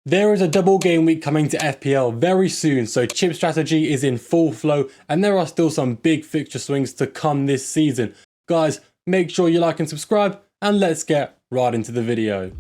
There is a double game week coming to FPL very soon, so chip strategy is in full flow and there are still some big fixture swings to come this season. Guys, make sure you like and subscribe and let's get right into the video.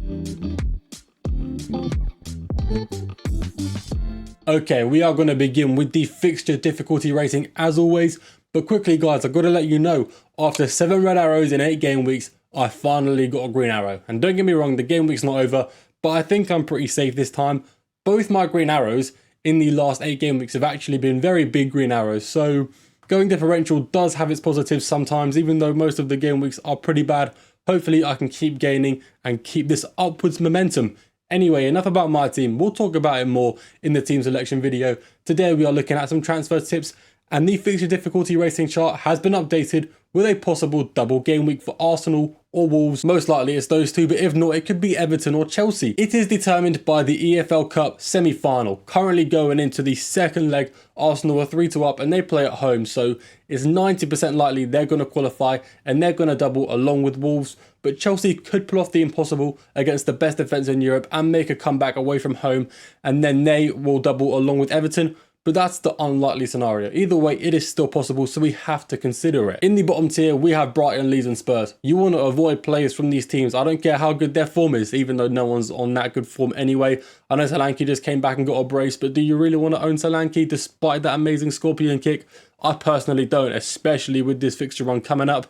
Okay, we are going to begin with the fixture difficulty rating as always, but quickly guys, I've got to let you know, after 7 red arrows in 8 game weeks, I finally got a green arrow. And don't get me wrong, the game week's not over, but I think I'm pretty safe this time. Both my green arrows in the last 8 game weeks have actually been very big green arrows, so going differential does have its positives sometimes, even though most of the game weeks are pretty bad. Hopefully I can keep gaining and keep this upwards momentum. Anyway, enough about my team, we'll talk about it more in the team selection video. Today we are looking at some transfer tips, and the fixture difficulty rating chart has been updated with a possible double game week for Arsenal or Wolves. Most likely it's those two, but if not, it could be Everton or Chelsea. It is determined by the EFL Cup semi-final. Currently going into the second leg, Arsenal are 3-2 up and they play at home, so it's 90% likely they're going to qualify and they're going to double along with Wolves. But Chelsea could pull off the impossible against the best defence in Europe and make a comeback away from home, and then they will double along with Everton. But that's the unlikely scenario. Either way, it is still possible, so we have to consider it. In the bottom tier, we have Brighton, Leeds and Spurs. You want to avoid players from these teams. I don't care how good their form is, even though no one's on that good form anyway. I know Solanke just came back and got a brace, but do you really want to own Solanke despite that amazing scorpion kick? I personally don't, especially with this fixture run coming up.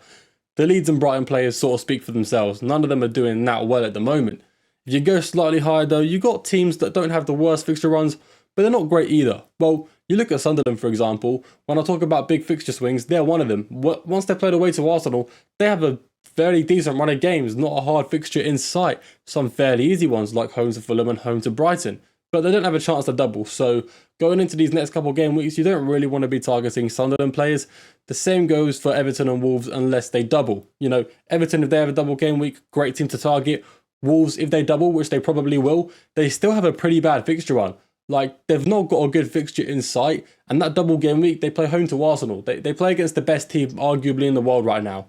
The Leeds and Brighton players sort of speak for themselves. None of them are doing that well at the moment. If you go slightly higher though, you got teams that don't have the worst fixture runs, but they're not great either. Well, you look at Sunderland, for example. When I talk about big fixture swings, they're one of them. Once they played away to Arsenal, they have a fairly decent run of games, not a hard fixture in sight. Some fairly easy ones like home to Fulham and home to Brighton. But they don't have a chance to double, so going into these next couple of game weeks, you don't really want to be targeting Sunderland players. The same goes for Everton and Wolves unless they double. You know, Everton, if they have a double game week, great team to target. Wolves, if they double, which they probably will, they still have a pretty bad fixture run. Like, they've not got a good fixture in sight, and that double game week, they play home to Arsenal. They play against the best team, arguably, in the world right now.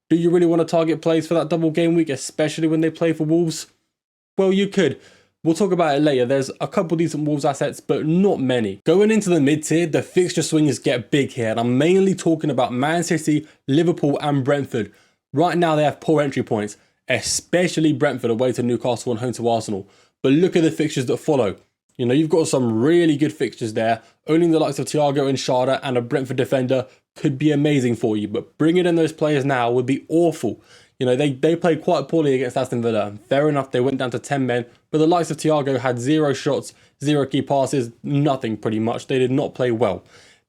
Do you really want to target plays for that double game week, especially when they play for Wolves? Well, you could. We'll talk about it later. There's a couple decent Wolves assets, but not many. Going into the mid-tier, the fixture swings get big here, and I'm mainly talking about Man City, Liverpool, and Brentford. Right now, they have poor entry points, especially Brentford away to Newcastle and home to Arsenal. But look at the fixtures that follow. You know, you've got some really good fixtures there. Owning the likes of Thiago and Schade and a Brentford defender could be amazing for you, but bringing in those players now would be awful. You know, they played quite poorly against Aston Villa. Fair enough, they went down to 10 men, but the likes of Thiago had 0 shots, 0 key passes, nothing pretty much. They did not play well.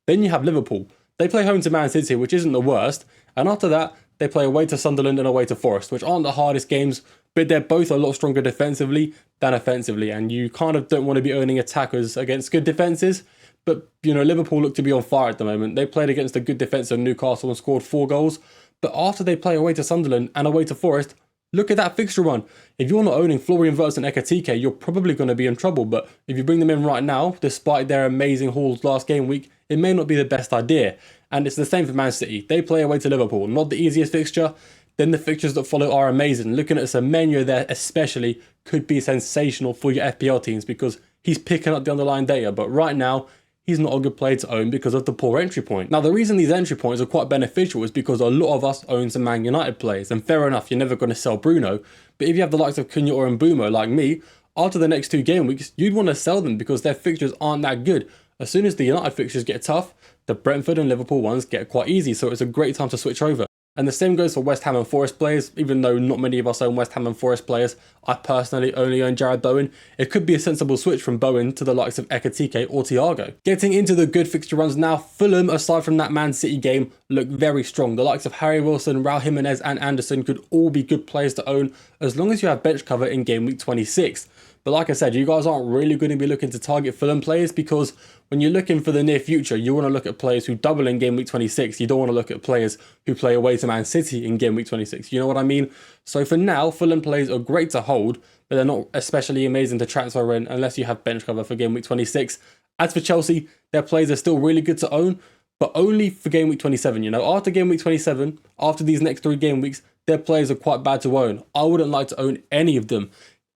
Then you have Liverpool. They play home to Man City, which isn't the worst, and after that, they play away to Sunderland and away to Forest, which aren't the hardest games, but they're both a lot stronger defensively than offensively, and you kind of don't want to be owning attackers against good defenses. But, you know, Liverpool look to be on fire at the moment. They played against a good defence of Newcastle and scored 4 goals, but after they play away to Sunderland and away to Forest, look at that fixture run. If you're not owning Florian Wirtz and Ekitike, you're probably going to be in trouble, but if you bring them in right now, despite their amazing hauls last game week, it may not be the best idea. And it's the same for Man City. They play away to Liverpool, not the easiest fixture. Then the fixtures that follow are amazing. Looking at Semenyo there especially could be sensational for your FPL teams because he's picking up the underlying data. But right now, he's not a good player to own because of the poor entry point. Now, the reason these entry points are quite beneficial is because a lot of us own some Man United players. And fair enough, you're never going to sell Bruno. But if you have the likes of Cunha or Mbeumo like me, after the next 2 game weeks, you'd want to sell them because their fixtures aren't that good. As soon as the United fixtures get tough, the Brentford and Liverpool ones get quite easy. So it's a great time to switch over. And the same goes for West Ham and Forest players, even though not many of us own West Ham and Forest players. I personally only own Jared Bowen. It could be a sensible switch from Bowen to the likes of Ekitike or Thiago. Getting into the good fixture runs now, Fulham, aside from that Man City game, look very strong. The likes of Harry Wilson, Raul Jimenez and Anderson could all be good players to own as long as you have bench cover in game week 26. But like I said, you guys aren't really going to be looking to target Fulham players because when you're looking for the near future, you want to look at players who double in game week 26. You don't want to look at players who play away to Man City in game week 26. You know what I mean? So for now, Fulham players are great to hold, but they're not especially amazing to transfer in unless you have bench cover for game week 26. As for Chelsea, their players are still really good to own, but only for game week 27. You know, after game week 27, after these next 3 game weeks, their players are quite bad to own. I wouldn't like to own any of them.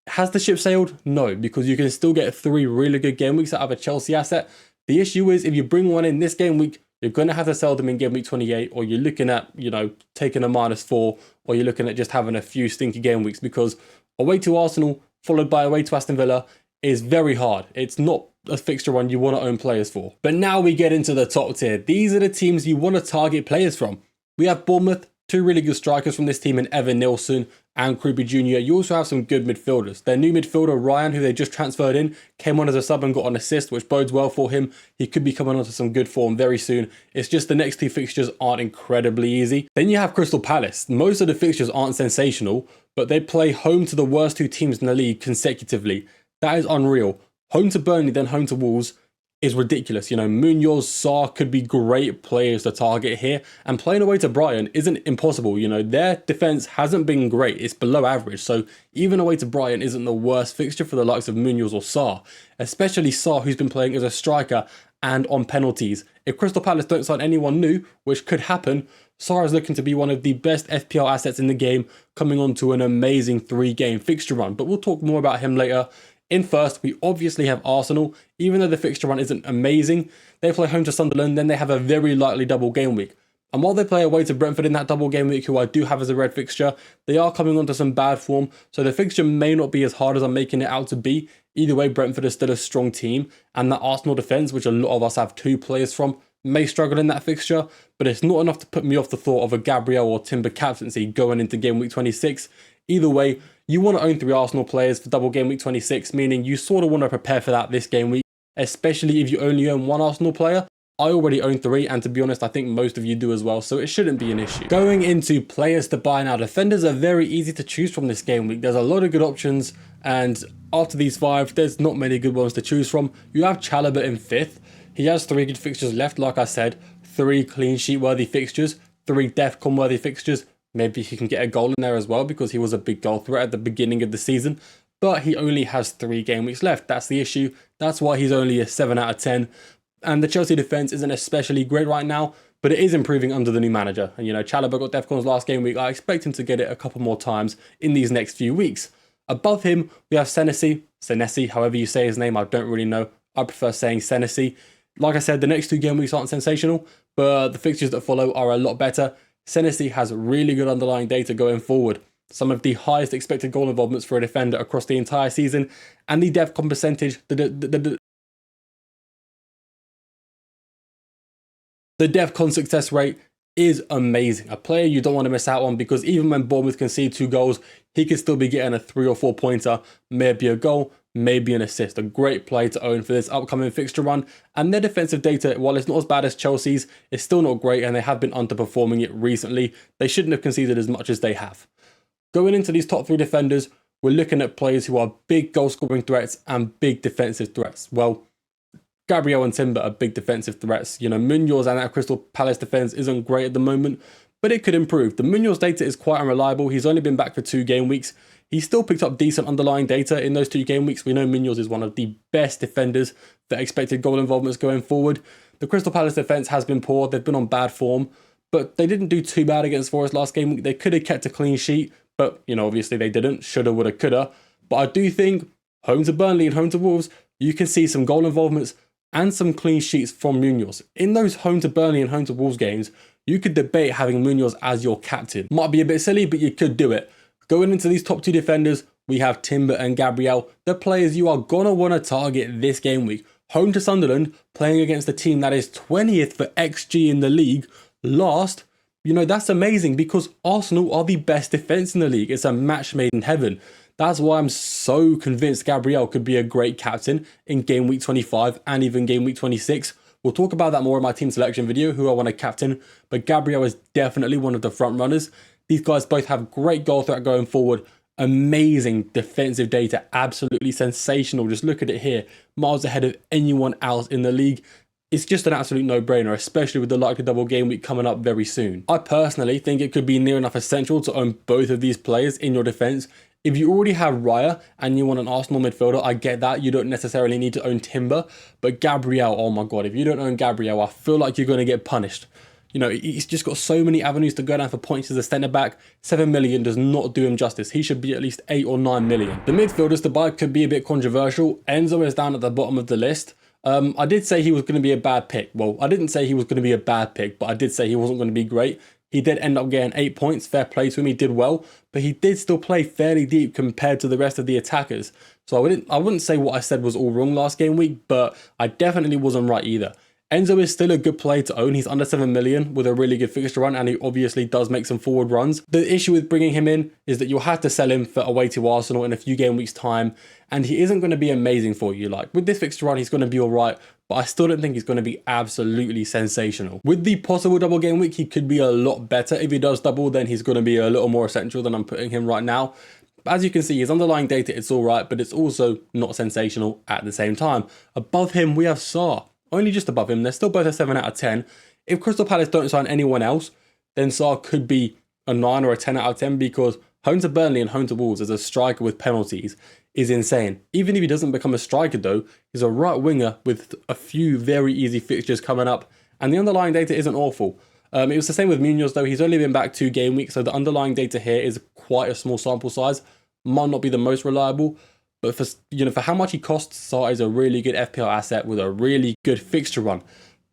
Has the ship sailed? No, because you can still get 3 really good game weeks out of a Chelsea asset. The issue is if you bring one in this game week, you're going to have to sell them in game week 28, or you're looking at, you know, taking a -4, or you're looking at just having a few stinky game weeks, because away to Arsenal, followed by away to Aston Villa, is very hard. It's not a fixture one you want to own players for. But now we get into the top tier. These are the teams you want to target players from. We have Bournemouth, 2 really good strikers from this team in Evan Nilsson and Creepy Jr. You also have some good midfielders. Their new midfielder, Ryan, who they just transferred in, came on as a sub and got an assist, which bodes well for him. He could be coming onto some good form very soon. It's just the next 2 fixtures aren't incredibly easy. Then you have Crystal Palace. Most of the fixtures aren't sensational, but they play home to the worst 2 teams in the league consecutively. That is unreal. Home to Burnley, then home to Wolves is ridiculous. You know, Munoz, Sarr could be great players to target here, and playing away to Brighton isn't impossible. You know, their defense hasn't been great. It's below average. So even away to Brighton isn't the worst fixture for the likes of Munoz or Sarr, especially Sarr, who's been playing as a striker and on penalties. If Crystal Palace don't sign anyone new, which could happen, Sarr is looking to be one of the best FPL assets in the game, coming on to an amazing 3-game fixture run. But we'll talk more about him later. In first, we obviously have Arsenal. Even though the fixture run isn't amazing, they play home to Sunderland, then they have a very likely double game week. And while they play away to Brentford in that double game week, who I do have as a red fixture, they are coming onto some bad form, so the fixture may not be as hard as I'm making it out to be. Either way, Brentford is still a strong team, and that Arsenal defence, which a lot of us have 2 players from, may struggle in that fixture, but it's not enough to put me off the thought of a Gabriel or Timber captaincy going into game week 26. Either way, you want to own 3 Arsenal players for double game week 26, meaning you sort of want to prepare for that this game week, especially if you only own 1 Arsenal player. I already own 3, and to be honest, I think most of you do as well, so it shouldn't be an issue. Going into players to buy now, defenders are very easy to choose from this game week. There's a lot of good options, and after these 5, there's not many good ones to choose from. You have Chalobah in 5th. He has 3 good fixtures left, like I said, 3 clean sheet worthy fixtures, 3 DEFCON worthy fixtures. Maybe he can get a goal in there as well, because he was a big goal threat at the beginning of the season. But he only has 3 game weeks left. That's the issue. That's why he's only a 7 out of 10. And the Chelsea defence isn't especially great right now, but it is improving under the new manager. And, you know, Chalobah got DEFCON's last game week. I expect him to get it a couple more times in these next few weeks. Above him, we have Senesi, however you say his name, I don't really know. I prefer saying Senesi. Like I said, the next 2 game weeks aren't sensational, but the fixtures that follow are a lot better. Senesi has really good underlying data going forward. Some of the highest expected goal involvements for a defender across the entire season, and the DEFCON percentage, the DEFCON success rate is amazing. A player you don't want to miss out on, because even when Bournemouth concede 2 goals, he could still be getting a 3 or 4 pointer, maybe a goal, maybe an assist. A great play to own for this upcoming fixture run. And their defensive data, while it's not as bad as Chelsea's, it's still not great, and they have been underperforming it recently. They shouldn't have conceded as much as they have. Going into these top 3 defenders, we're looking at players who are big goal scoring threats and big defensive threats. Well, Gabriel and Timber are big defensive threats. You know, Munoz and that Crystal Palace defense isn't great at the moment, but it could improve. The Munoz data is quite unreliable. He's only been back for 2 game weeks. He's still picked up decent underlying data in those 2 game weeks. We know Munoz is one of the best defenders for expected goal involvements going forward. The Crystal Palace defense has been poor. They've been on bad form, but they didn't do too bad against Forest last game week. They could have kept a clean sheet, but, you know, obviously they didn't. Shoulda, woulda, coulda. But I do think home to Burnley and home to Wolves, you can see some goal involvements and some clean sheets from Munoz. In those home to Burnley and home to Wolves games, you could debate having Munoz as your captain. Might be a bit silly, but you could do it. Going into these top 2 defenders, we have Timber and Gabriel, the players you are going to want to target this game week. Home to Sunderland, playing against a team that is 20th for XG in the league, last. You know, that's amazing, because Arsenal are the best defence in the league. It's a match made in heaven. That's why I'm so convinced Gabriel could be a great captain in game week 25 and even game week 26. We'll talk about that more in my team selection video, who I want to captain, but Gabriel is definitely one of the front runners. These guys both have great goal threat going forward, amazing defensive data, absolutely sensational. Just look at it here, miles ahead of anyone else in the league. It's just an absolute no-brainer, especially with the likely double game week coming up very soon. I personally think it could be near enough essential to own both of these players in your defense. If you already have Raya and you want an Arsenal midfielder, I get that. You don't necessarily need to own Timber, but Gabriel, oh my God, if you don't own Gabriel, I feel like you're going to get punished. You know, he's just got so many avenues to go down for points as a centre back. 7 million does not do him justice. He should be at least 8 or 9 million. The midfielders to buy could be a bit controversial. Enzo is down at the bottom of the list. I did say he was going to be a bad pick. Well, I didn't say he was going to be a bad pick, but I did say he wasn't going to be great. He did end up getting 8 points. Fair play to him. He did well, but he did still play fairly deep compared to the rest of the attackers. So I wouldn't say what I said was all wrong last game week, but I definitely wasn't right either. Enzo is still a good player to own. He's under 7 million with a really good fixture run, and he obviously does make some forward runs. The issue with bringing him in is that you'll have to sell him for away to Arsenal in a few game weeks time, and he isn't going to be amazing for you. Like with this fixture run, he's going to be all right, but I still don't think he's going to be absolutely sensational. With the possible double game week, he could be a lot better. If he does double, then he's going to be a little more essential than I'm putting him right now. But as you can see, his underlying data, it's all right, but it's also not sensational at the same time. Above him, we have Sarr. Only just above him. They're still both a 7 out of 10. If Crystal Palace don't sign anyone else, then Sarr could be a 9 or a 10 out of 10, because home to Burnley and home to Wolves as a striker with penalties is insane. Even if he doesn't become a striker though, he's a right winger with a few very easy fixtures coming up, and the underlying data isn't awful. It was the same with Munoz though. He's only been back 2 game weeks, so the underlying data here is quite a small sample size. Might not be the most reliable, but for how much he costs, Sarr is a really good FPL asset with a really good fixture run.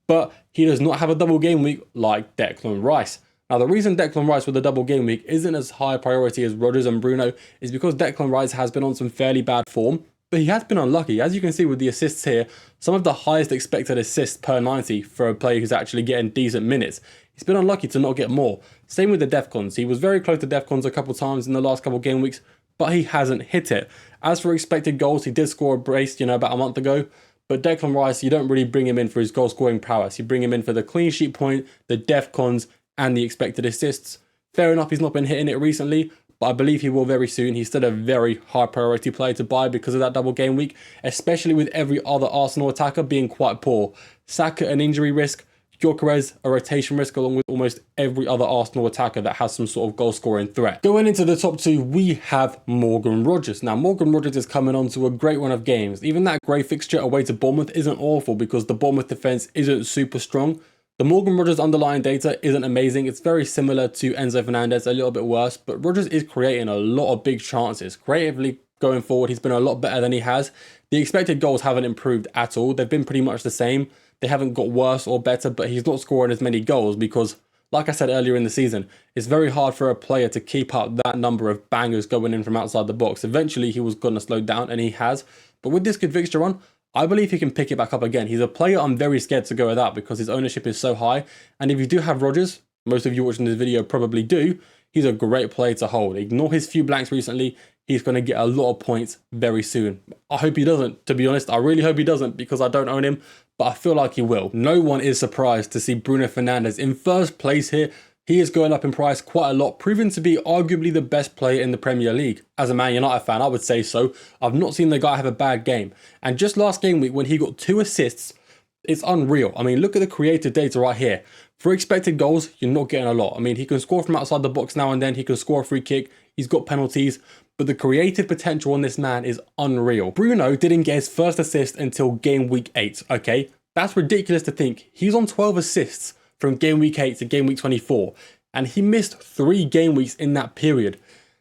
But he does not have a double game week like Declan Rice. Now, the reason Declan Rice with a double game week isn't as high a priority as Rodgers and Bruno is because Declan Rice has been on some fairly bad form, but he has been unlucky. As you can see with the assists here, some of the highest expected assists per 90 for a player who's actually getting decent minutes. He's been unlucky to not get more. Same with the DEFCONs. He was very close to DEFCONs a couple times in the last couple game weeks, but he hasn't hit it. As for expected goals, he did score a brace, about a month ago. But Declan Rice, you don't really bring him in for his goal scoring prowess. You bring him in for the clean sheet point, the DEFCONs, and the expected assists. Fair enough, he's not been hitting it recently, but I believe he will very soon. He's still a very high priority player to buy because of that double game week, especially with every other Arsenal attacker being quite poor. Saka, an injury risk. Gyökeres, a rotation risk, along with almost every other Arsenal attacker that has some sort of goal scoring threat. Going into the top 2, we have Morgan Rogers. Now, Morgan Rogers is coming on to a great run of games. Even that grey fixture away to Bournemouth isn't awful because the Bournemouth defence isn't super strong. The Morgan Rogers underlying data isn't amazing. It's very similar to Enzo Fernandez, a little bit worse, but Rogers is creating a lot of big chances. Creatively going forward, he's been a lot better than he has. The expected goals haven't improved at all. They've been pretty much the same. They haven't got worse or better, but he's not scoring as many goals because, like I said earlier in the season, it's very hard for a player to keep up that number of bangers going in from outside the box. Eventually, he was going to slow down, and he has. But with this good fixture run, I believe he can pick it back up again. He's a player I'm very scared to go without because his ownership is so high. And if you do have Rodgers, most of you watching this video probably do, he's a great player to hold. Ignore his few blanks recently. He's going to get a lot of points very soon. I hope he doesn't, to be honest. I really hope he doesn't because I don't own him, but I feel like he will. No one is surprised to see Bruno Fernandes in first place here. He is going up in price quite a lot, proving to be arguably the best player in the Premier League. As a Man United fan, I would say so. I've not seen the guy have a bad game. And just last game week when he got 2 assists, it's unreal. I mean, look at the creative data right here. For expected goals, you're not getting a lot. I mean, he can score from outside the box now and then. He can score a free kick. He's got penalties. But the creative potential on this man is unreal. Bruno didn't get his first assist until game week 8, okay? That's ridiculous to think. He's on 12 assists from game week 8 to game week 24. And he missed 3 game weeks in that period.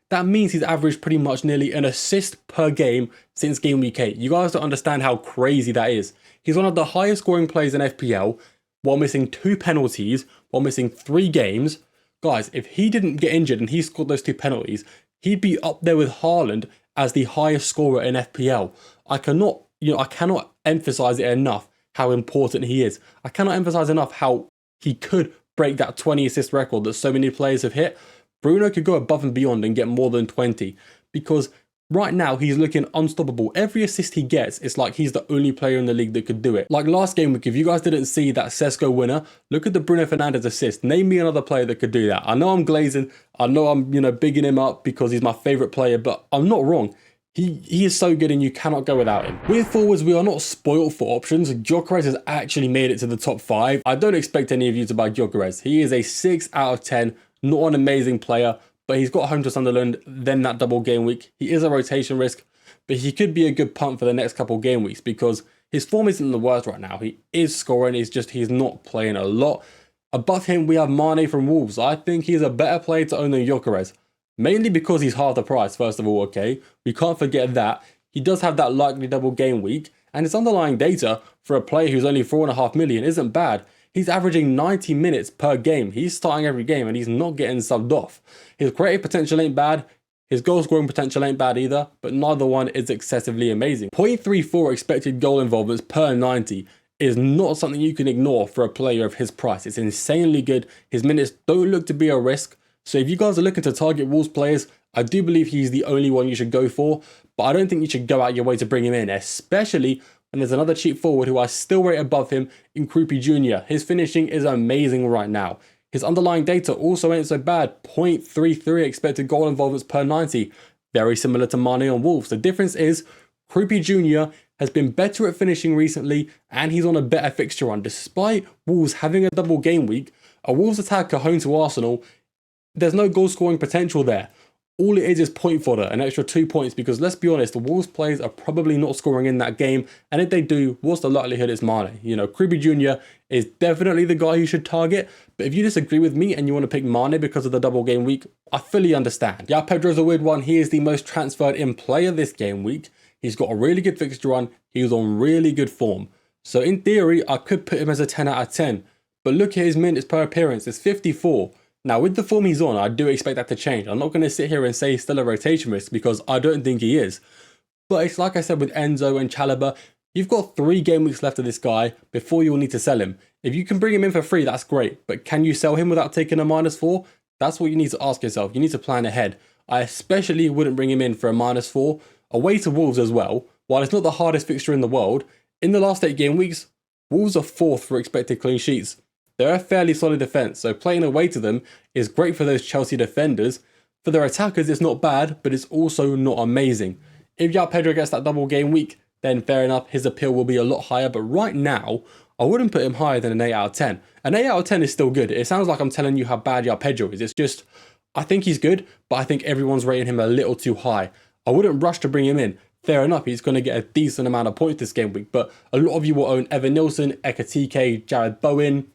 That means he's averaged pretty much nearly an assist per game since game week 8. You guys don't understand how crazy that is. He's one of the highest scoring players in FPL while missing 2 penalties, while missing 3 games. Guys, if he didn't get injured and he scored those 2 penalties, he'd be up there with Haaland as the highest scorer in FPL. I cannot emphasize it enough how important he is. I cannot emphasize enough how he could break that 20 assist record that so many players have hit. Bruno could go above and beyond and get more than 20 because right now he's looking unstoppable. Every assist he gets, it's like he's the only player in the league that could do it. Like last game week, if you guys didn't see that Sesko winner, look at the Bruno Fernandes assist. Name me another player that could do that. I know I'm glazing. I know I'm, bigging him up because he's my favorite player, but I'm not wrong. He is so good and you cannot go without him. With forwards, we are not spoiled for options. Gyökeres has actually made it to the top 5. I don't expect any of you to buy Gyökeres. He is a 6 out of 10, not an amazing player, but he's got home to Sunderland, then that double game week. He is a rotation risk, but he could be a good punt for the next couple game weeks because his form isn't the worst right now. He is scoring, he's not playing a lot. Above him, we have Mane from Wolves. I think he's a better player to own than Gyökeres. Mainly because he's half the price, first of all, okay? We can't forget that. He does have that likely double game week, and his underlying data for a player who's only 4.5 million isn't bad. He's averaging 90 minutes per game. He's starting every game and he's not getting subbed off. His creative potential ain't bad. His goal scoring potential ain't bad either, but neither one is excessively amazing. 0.34 expected goal involvements per 90 is not something you can ignore for a player of his price. It's insanely good. His minutes don't look to be a risk. So if you guys are looking to target Wolves players, I do believe he's the only one you should go for, but I don't think you should go out your way to bring him in, especially when there's another cheap forward who I still rate above him in Kruppi Jr. His finishing is amazing right now. His underlying data also ain't so bad, 0.33 expected goal involvements per 90, very similar to Mane on Wolves. The difference is Kruppi Jr. has been better at finishing recently and he's on a better fixture run. Despite Wolves having a double game week, a Wolves attacker home to Arsenal, there's no goal scoring potential there. All it is point fodder, an extra 2 points, because let's be honest, the Wolves players are probably not scoring in that game, and if they do, what's the likelihood it's Mane? You know, Kruppi Jr. is definitely the guy you should target, but if you disagree with me and you want to pick Mane because of the double game week, I fully understand. Yeah, Pedro's a weird one. He is the most transferred in player this game week. He's got a really good fixture run. He was on really good form. So in theory, I could put him as a 10 out of 10, but look at his minutes per appearance, it's 54. Now, with the form he's on, I do expect that to change. I'm not going to sit here and say he's still a rotation risk because I don't think he is. But it's like I said with Enzo and Chalobah, you've got 3 game weeks left of this guy before you'll need to sell him. If you can bring him in for free, that's great. But can you sell him without taking a -4? That's what you need to ask yourself. You need to plan ahead. I especially wouldn't bring him in for a -4. Away to Wolves as well. While it's not the hardest fixture in the world, in the last 8 game weeks, Wolves are 4th for expected clean sheets. They're a fairly solid defence, so playing away to them is great for those Chelsea defenders. For their attackers, it's not bad, but it's also not amazing. If João Pedro gets that double game week, then fair enough, his appeal will be a lot higher, but right now, I wouldn't put him higher than an 8 out of 10. An 8 out of 10 is still good. It sounds like I'm telling you how bad João Pedro is. It's just, I think he's good, but I think everyone's rating him a little too high. I wouldn't rush to bring him in. Fair enough, he's going to get a decent amount of points this game week, but a lot of you will own Evan Nilsson, Ekatike, Jared Bowen.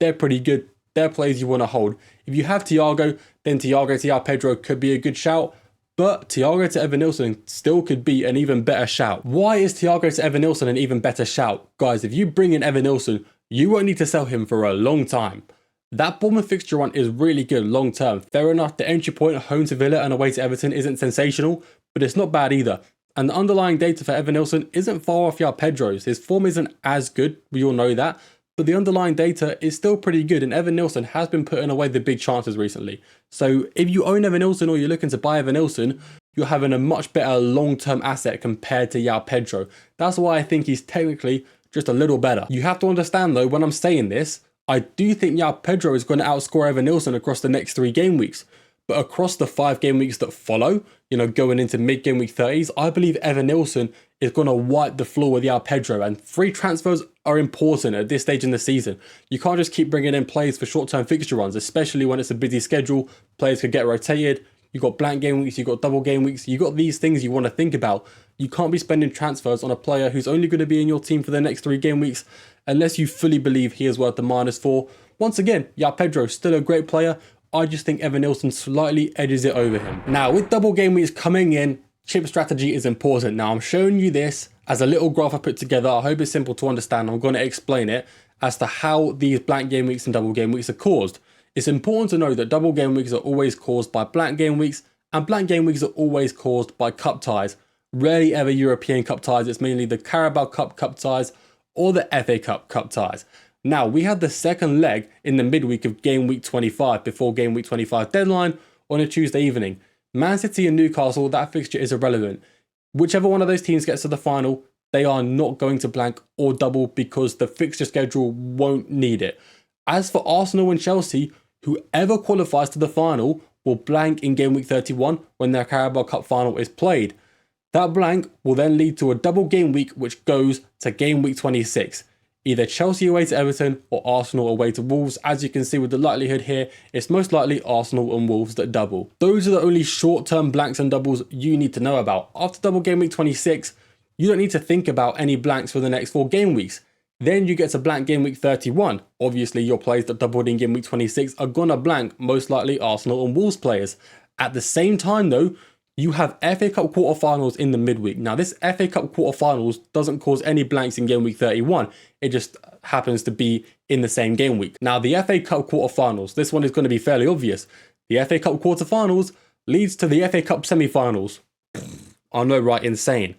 They're pretty good. They're players you want to hold. If you have Thiago, then Thiago to João Pedro could be a good shout, but Thiago to Evan Nilsson still could be an even better shout. Why is Thiago to Evan Nilsson an even better shout? Guys, if you bring in Evan Nilsson, you won't need to sell him for a long time. That Bournemouth fixture run is really good long term. Fair enough, the entry point home to Villa and away to Everton isn't sensational, but it's not bad either. And the underlying data for Evan Nilsson isn't far off João Pedro's. His form isn't as good, we all know that, but the underlying data is still pretty good, and Evan Nilsson has been putting away the big chances recently. So if you own Evan Nilsson or you're looking to buy Evan Nilsson, you're having a much better long-term asset compared to João Pedro. That's why I think he's technically just a little better. You have to understand though, when I'm saying this, I do think João Pedro is going to outscore Evan Nilsson across the next 3 game weeks. But across the 5 game weeks that follow, you know, going into mid-game week 30s, I believe Evan Nilsson is going to wipe the floor with João Pedro. And free transfers are important at this stage in the season. You can't just keep bringing in players for short-term fixture runs, especially when it's a busy schedule. Players could get rotated. You've got blank game weeks, you've got double game weeks. You've got these things you want to think about. You can't be spending transfers on a player who's only going to be in your team for the next 3 game weeks unless you fully believe he is worth the -4. Once again, João Pedro is still a great player. I just think Evan Nilsson slightly edges it over him. Now, with double game weeks coming in, chip strategy is important. Now, I'm showing you this as a little graph I put together. I hope it's simple to understand. I'm going to explain it as to how these blank game weeks and double game weeks are caused. It's important to know that double game weeks are always caused by blank game weeks, and blank game weeks are always caused by cup ties. Rarely ever European cup ties. It's mainly the Carabao Cup ties or the FA Cup ties. Now, we had the second leg in the midweek of game week 25 before game week 25 deadline on a Tuesday evening. Man City and Newcastle, that fixture is irrelevant. Whichever one of those teams gets to the final, they are not going to blank or double because the fixture schedule won't need it. As for Arsenal and Chelsea, whoever qualifies to the final will blank in game week 31 when their Carabao Cup final is played. That blank will then lead to a double game week which goes to game week 26. Either Chelsea away to Everton or Arsenal away to Wolves. As you can see with the likelihood here, it's most likely Arsenal and Wolves that double. Those are the only short-term blanks and doubles you need to know about. After double game week 26, you don't need to think about any blanks for the next 4 game weeks. Then you get to blank game week 31. Obviously, your players that doubled in game week 26 are gonna blank, most likely Arsenal and Wolves players. At the same time though, you have FA Cup quarterfinals in the midweek. Now this FA Cup quarterfinals doesn't cause any blanks in game week 31. It just happens to be in the same game week. Now the FA Cup quarterfinals, this one is going to be fairly obvious. The FA Cup quarterfinals leads to the FA Cup semi-finals. I know, right? Insane.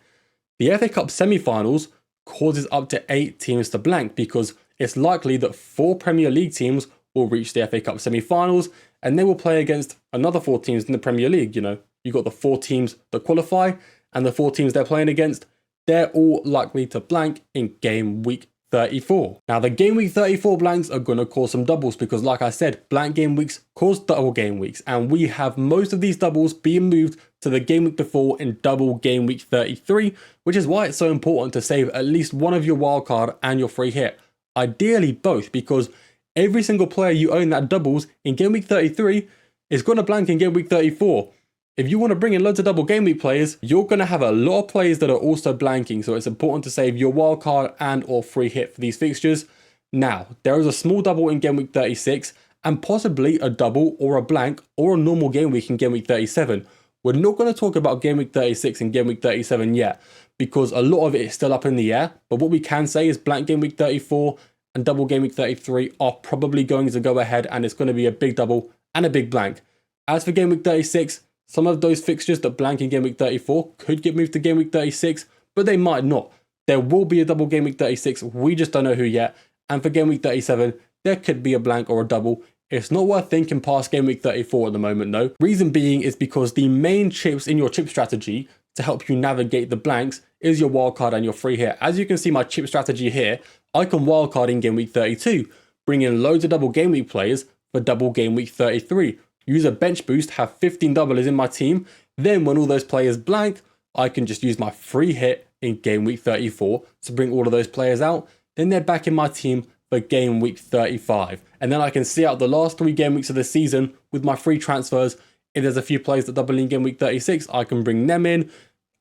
The FA Cup semi-finals causes up to 8 teams to blank because it's likely that 4 Premier League teams will reach the FA Cup semi-finals and they will play against another 4 teams in the Premier League. You know, you've got the 4 teams that qualify and the 4 teams they're playing against. They're all likely to blank in game week 34. Now the game week 34 blanks are going to cause some doubles because, like I said, blank game weeks cause double game weeks, and we have most of these doubles being moved to the game week before in double game week 33, which is why it's so important to save at least one of your wildcard and your free hit. Ideally both, because every single player you own that doubles in game week 33 is going to blank in game week 34. If you want to bring in loads of double game week players, you're going to have a lot of players that are also blanking, so it's important to save your wildcard and or free hit for these fixtures. Now, there is a small double in game week 36 and possibly a double or a blank or a normal game week in game week 37. We're not going to talk about game week 36 and game week 37 yet because a lot of it is still up in the air, but what we can say is blank game week 34 and double game week 33 are probably going to go ahead, and it's going to be a big double and a big blank. As for game week 36, some of those fixtures that blank in game week 34 could get moved to game week 36, but they might not. There will be a double game week 36, we just don't know who yet. And for game week 37, there could be a blank or a double. It's not worth thinking past game week 34 at the moment though. Reason being is because the main chips in your chip strategy to help you navigate the blanks is your wildcard and your free hit. As you can see my chip strategy here, I can wildcard in game week 32, bring in loads of double game week players for double game week 33. Use a bench boost, have 15 doublers in my team. Then when all those players blank, I can just use my free hit in game week 34 to bring all of those players out. Then they're back in my team for game week 35. And then I can see out the last 3 game weeks of the season with my free transfers. If there's a few players that double in game week 36, I can bring them in.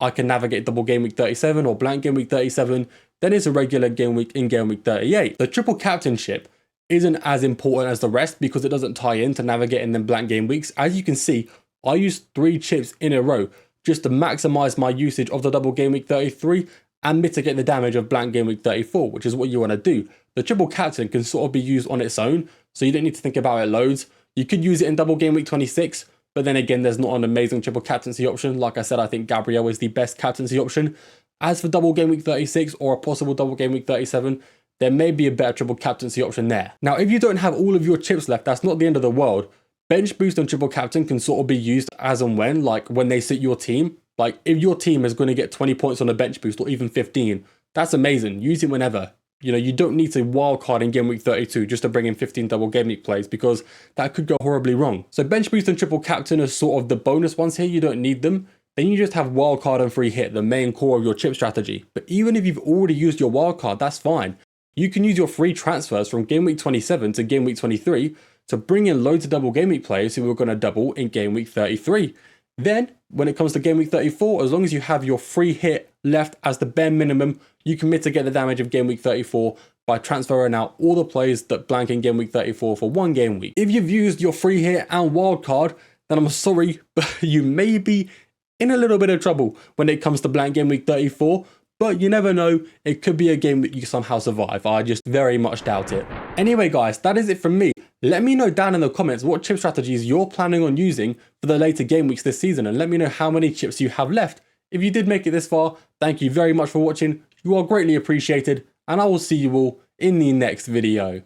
I can navigate double game week 37 or blank game week 37. Then it's a regular game week in game week 38. The triple captainship isn't as important as the rest because it doesn't tie in to navigating them blank game weeks. As you can see, I used 3 chips in a row just to maximize my usage of the double game week 33 and mitigate the damage of blank game week 34, which is what you want to do. The triple captain can sort of be used on its own, so you don't need to think about it loads. You could use it in double game week 26, but then again, there's not an amazing triple captaincy option. Like I said, I think Gabriel is the best captaincy option. As for double game week 36 or a possible double game week 37, there may be a better triple captaincy option there. Now, if you don't have all of your chips left, that's not the end of the world. Bench boost and triple captain can sort of be used as and when, like when they suit your team. Like if your team is going to get 20 points on a bench boost or even 15, that's amazing. Use it whenever. You know, you don't need to wildcard in game week 32 just to bring in 15 double game week plays because that could go horribly wrong. So bench boost and triple captain are sort of the bonus ones here. You don't need them. Then you just have wildcard and free hit, the main core of your chip strategy. But even if you've already used your wildcard, that's fine. You can use your free transfers from game week 27 to game week 23 to bring in loads of double game week players who are going to double in game week 33. Then, when it comes to game week 34, as long as you have your free hit left as the bare minimum, you can mitigate the damage of game week 34 by transferring out all the players that blank in game week 34 for 1 game week. If you've used your free hit and wildcard, then I'm sorry, but you may be in a little bit of trouble when it comes to blank game week 34. But you never know, it could be a game that you somehow survive. I just very much doubt it. Anyway guys, that is it from me. Let me know down in the comments what chip strategies you're planning on using for the later game weeks this season, and let me know how many chips you have left. If you did make it this far, thank you very much for watching. You are greatly appreciated, and I will see you all in the next video.